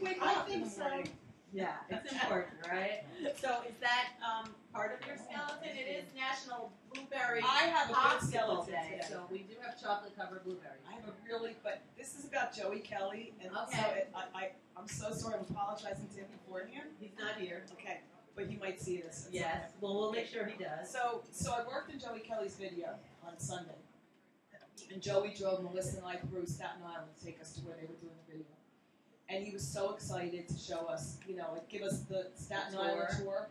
wake up in the morning. Yeah, it's important, right? So is that part of your skeleton? It is National Blueberry I have a good Popsicle skeleton Day, today. so we do have chocolate-covered blueberries. I have a really, but this is about Joey Kelly, and Okay. so I'm so sorry. I'm apologizing to him beforehand. He's not here. Okay, but he might see this. at some Yes, point. well, we'll make sure he does. So I worked in Joey Kelly's video on Sunday, and Joey drove Melissa and I through Staten Island to take us to where they were doing the video. And he was so excited to show us, like give us the Staten Island tour.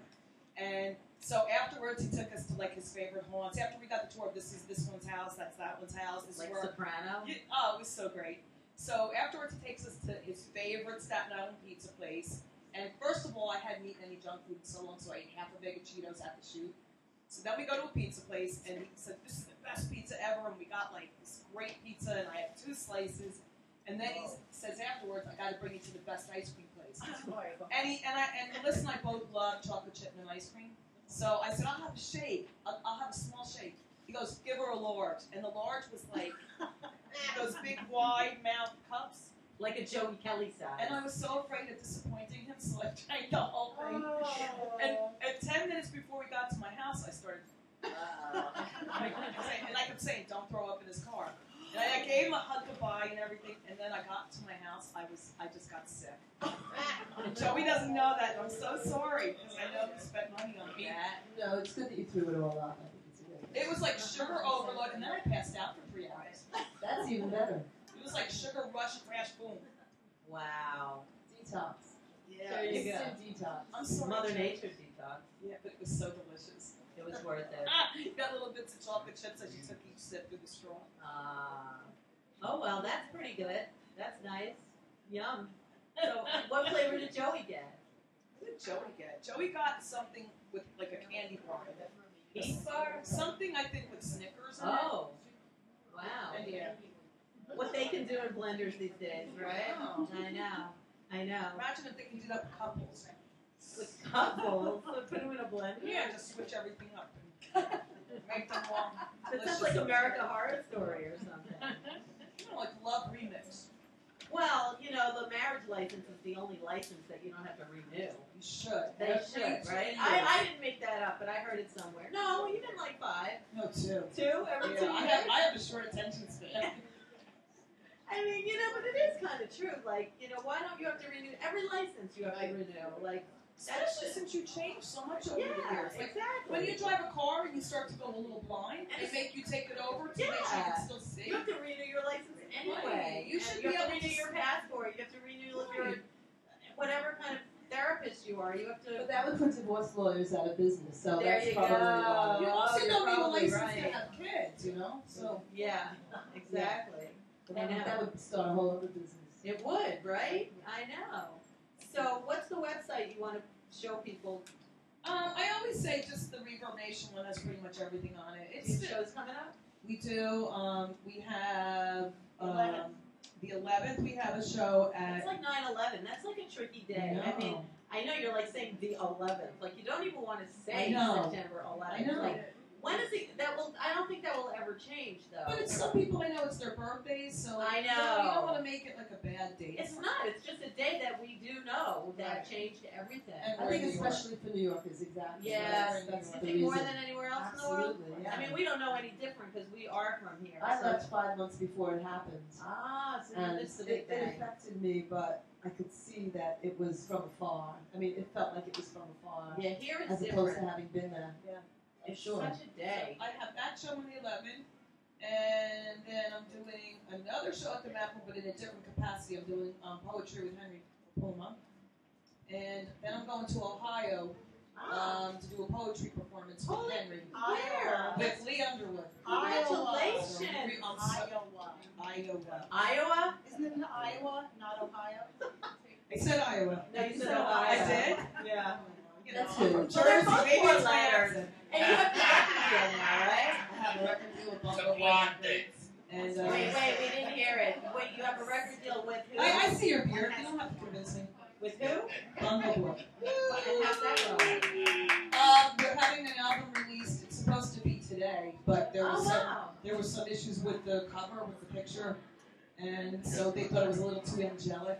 And so afterwards, he took us to like his favorite haunts. After we got the tour, this is this one's house, that's that one's house. This Like is where, Soprano? oh, it was so great. So afterwards, he takes us to his favorite Staten Island pizza place. And first of all, I hadn't eaten any junk food in so long, so I ate half a bag of Cheetos at the shoot. So then we go to a pizza place, and he said, "This is the best pizza ever," and we got like this great pizza, and I had 2 slices. And then he says afterwards, "I got to bring you to the best ice cream place." And Melissa and I both love chocolate chip and ice cream. So I said, "I'll have a shake. I'll have a small shake." He goes, "Give her a large," and the large was like those big wide mouth cups, Like a Joey Kelly size. and I was so afraid of disappointing him, so I drank the whole thing. And at 10 minutes before we got to my house, I started. And I kept saying, "Don't throw up in his car." And I gave him a hug goodbye and everything, and then I got to my house. I just got sick. And Joey doesn't know that, and I'm so sorry because I know he spent money on that. No, it's good that you threw it all out. I think it's good. It was like sugar overload, and then I passed out for 3 hours. That's even better. It was like sugar rush, crash, boom. Wow. Detox. Yeah, There you go. Instant detox. I'm sorry. Mother Joey. Nature's detox. Yeah, but it was so delicious. It was worth it. You got little bits of chocolate chips as you took each sip through the straw. Oh, well, that's pretty good. That's nice. Yum. So, what flavor did Joey get? What did Joey get? Joey got something with like a candy bar. Peach bar? Something I think with Snickers in it. Oh. Wow. And yeah. What they can do in blenders these days, right? Wow. I know. Imagine if they can do that with couples. With couples, so put them in a blender. Yeah, just switch everything up and make them all. That sounds like American Horror Story or something. Like Love Remix. Well, the marriage license is the only license that you don't have to renew. You should. They Every should, 2 right? years. I didn't make that up, but I heard it somewhere. No, even like 5. No, 2. 2 every 2 Yeah, years. I have a short attention span. I mean, but it is kind of true. Like, why don't you have to renew every license? You have to renew. Like, Especially since you changed so much over the years. Like, exactly. when you drive a car and you start to go a little blind, And they make you take it over to make sure you can still see. You have to renew your license anyway. You should you be have to able to renew your passport. You have to renew your whatever kind of therapist you are. You have to. But that would put divorce lawyers out of business, so There that's you probably go. why. You also you're don't need a probably license right. to have kids, So Yeah, exactly. But that would start a whole other business. It would, right? I know. So, what's the website you want to show people? I always say just the Reverb Nation one has pretty much everything on it. These shows coming up? We do. We have the 11th. We have a show at. It's like 9/11. That's like a tricky day. I mean, I know you're like saying the 11th. Like you don't even want to say September 11th. I know. Like, when is it? I don't think that will ever change, though. But it's some people I know it's their birthdays, so I know. You don't want to make it like a bad date. It's not. It's just a day that we do know that changed everything. And I think especially for New Yorkers, exactly. Yes. That's You the think more reason. than anywhere else in the world? Absolutely, yeah. I mean, we don't know any different because we are from here. I so. left 5 months before it happened. Ah, so you And missed the big it bang. affected me, but I could see that it was from afar. I mean, it felt like it was from afar. Yeah, here it's as different. opposed to having been there. Yeah. It's Sure. such a day. I have that show on the 11th, and then I'm doing another show at the Maple, but in a different capacity. I'm doing poetry with Henry Puma, and then I'm going to Ohio to do a poetry performance with Henry. Where? With Lee Underwood. Congratulations. Iowa. Iowa? Isn't it in Iowa, not Ohio? I said Iowa. No, you said Ohio. I did? Yeah. You That's know, good. I'm from Well, they're Jersey. both Maybe four it's my letters. accent. And you have the record deal now, right? I have a record deal with Bungle And, Wait, we didn't hear it. Wait, you have a record deal with who? I see your beard. You don't have to convince me. With who? Bungle Boy. And how's that going? They're having an album released. It's supposed to be today, but there was some issues with the cover, with the picture, and so they thought it was a little too angelic.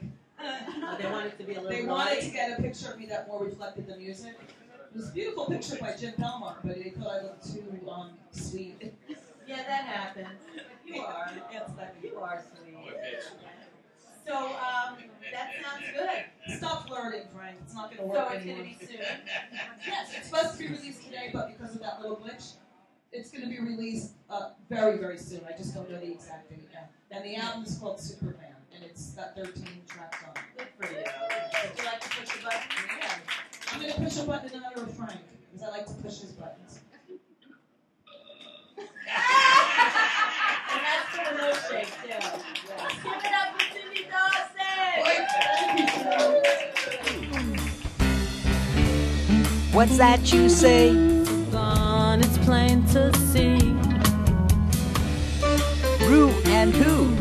They want it to be a little They light. wanted to get a picture of me that more reflected the music. It was a beautiful picture by Jim Belmar, but they thought I looked too sweet. Yeah, that happens. You are. You are sweet. So, that sounds good. Stop flirting, Frank. It's not going to work So it's anymore. going to be soon. Yes, it's supposed to be released today, but because of that little glitch, it's going to be released very, very soon. I just don't know the exact date yet. And the album is called Superman, and it's got 13 tracks on it. Good for you. Would you like to push the button? Yeah. I'm going to push a button in honor of Frank, because I like to push his buttons. And that's for the milkshake, too. Yes. Give it up for Cyndi Dawson! What's that you say? Gone, it's plain to see. Rue and who?